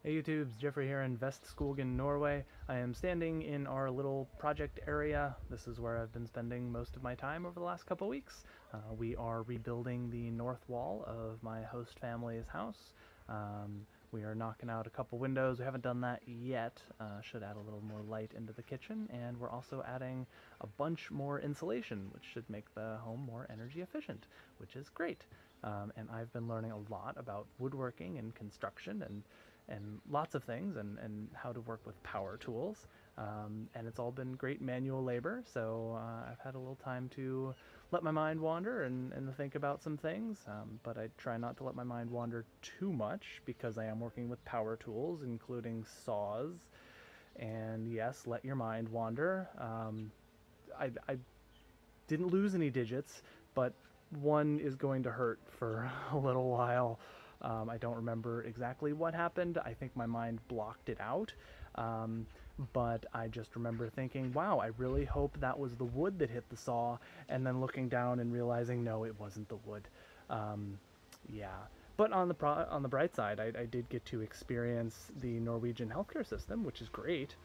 Hey YouTubes, Geoffrey here in Vestskogen, Norway. I am standing in our little project area. This is where I've been spending most of my time over the last couple weeks. We are rebuilding the north wall of my host family's house. We are knocking out a couple windows. We haven't done that yet. Should add a little more light into the kitchen, and we're also adding a bunch more insulation, which should make the home more energy efficient, which is great. And I've been learning a lot about woodworking and construction and lots of things and how to work with power tools. And it's all been great manual labor, so I've had a little time to let my mind wander and think about some things, but I try not to let my mind wander too much because I am working with power tools, including saws. And yes, let your mind wander. I didn't lose any digits, but one is going to hurt for a little while. I don't remember exactly what happened. I think my mind blocked it out. But I just remember thinking, wow, I really hope that was the wood that hit the saw, and then looking down and realizing, no, it wasn't the wood. Yeah. But on the bright side, I did get to experience the Norwegian healthcare system, which is great.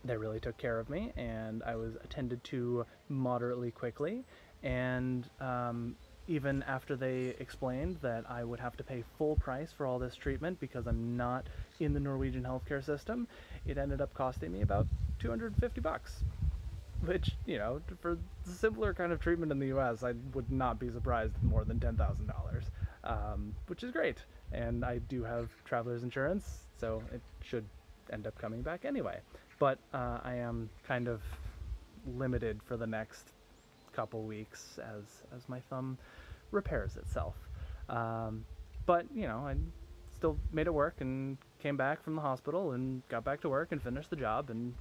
They really took care of me, and I was attended to moderately quickly. And even after they explained that I would have to pay full price for all this treatment because I'm not in the Norwegian healthcare system, it ended up costing me about 250 bucks. Which, you know, for the simpler kind of treatment in the US, I would not be surprised more than $10,000, which is great. And I do have traveler's insurance, so it should end up coming back anyway. But I am kind of limited for the next couple weeks as my thumb repairs itself. But, you know, I still made it work and came back from the hospital and got back to work and finished the job, and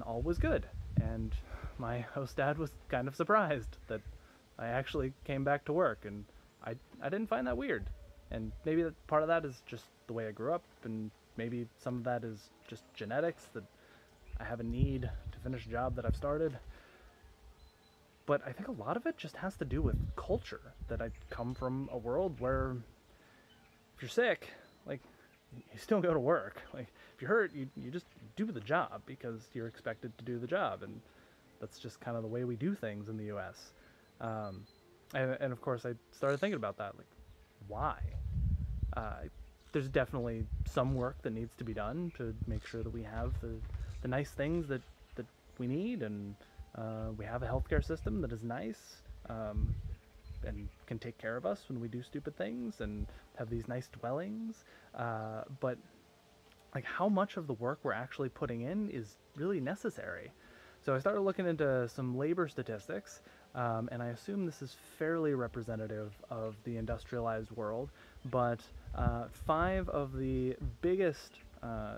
all was good. And my host dad was kind of surprised that I actually came back to work, and I didn't find that weird. And maybe that part of that is just the way I grew up, and maybe some of that is just genetics, that I have a need to finish a job that I've started. But I think a lot of it just has to do with culture, that I come from a world where if you're sick, like, you still go to work. Like, if you're hurt, you just do the job because you're expected to do the job, and that's just kind of the way we do things in the US. And of course, I started thinking about that, like, why? There's definitely some work that needs to be done to make sure that we have the nice things that we need, and we have a healthcare system that is nice, and can take care of us when we do stupid things, and have these nice dwellings. But like, how much of the work we're actually putting in is really necessary? So I started looking into some labor statistics, and I assume this is fairly representative of the industrialized world, but 5 of the biggest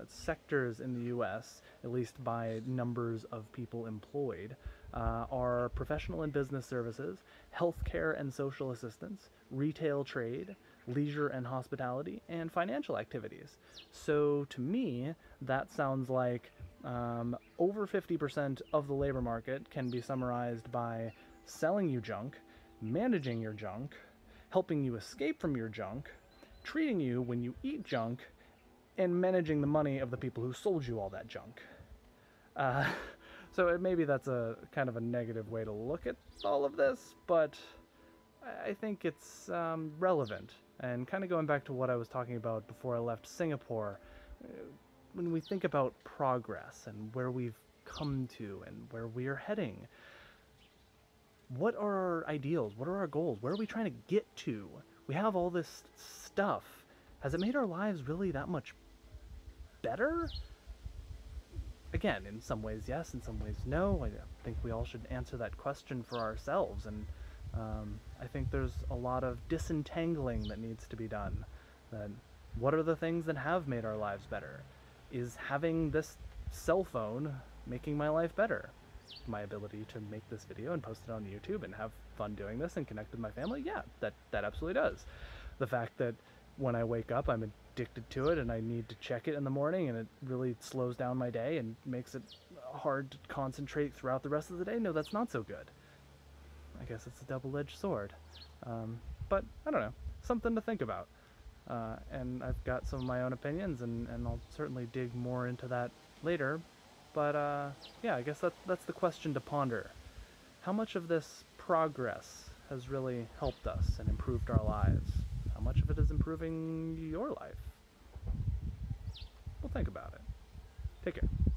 sectors in the US, at least by numbers of people employed, are professional and business services, healthcare and social assistance, retail trade, leisure and hospitality, and financial activities. So to me, that sounds like over 50% of the labor market can be summarized by selling you junk, managing your junk, helping you escape from your junk, treating you when you eat junk, and managing the money of the people who sold you all that junk. So maybe that's a kind of a negative way to look at all of this, but I think it's relevant. And kind of going back to what I was talking about before I left Singapore, when we think about progress and where we've come to and where we are heading, what are our ideals? What are our goals? Where are we trying to get to? We have all this stuff. Has it made our lives really that much better? Again, in some ways yes, in some ways no. I think we all should answer that question for ourselves, and I think there's a lot of disentangling that needs to be done. That what are the things that have made our lives better? Is having this cell phone making my life better? My ability to make this video and post it on YouTube and have fun doing this and connect with my family? Yeah, that absolutely does. The fact that when I wake up, I'm addicted to it and I need to check it in the morning, and it really slows down my day and makes it hard to concentrate throughout the rest of the day? No, that's not so good. I guess it's a double-edged sword. But I don't know, something to think about. And I've got some of my own opinions, and I'll certainly dig more into that later. But yeah, I guess that's the question to ponder. How much of this progress has really helped us and improved our lives? How much of it is improving your life? Well, think about it. Take care.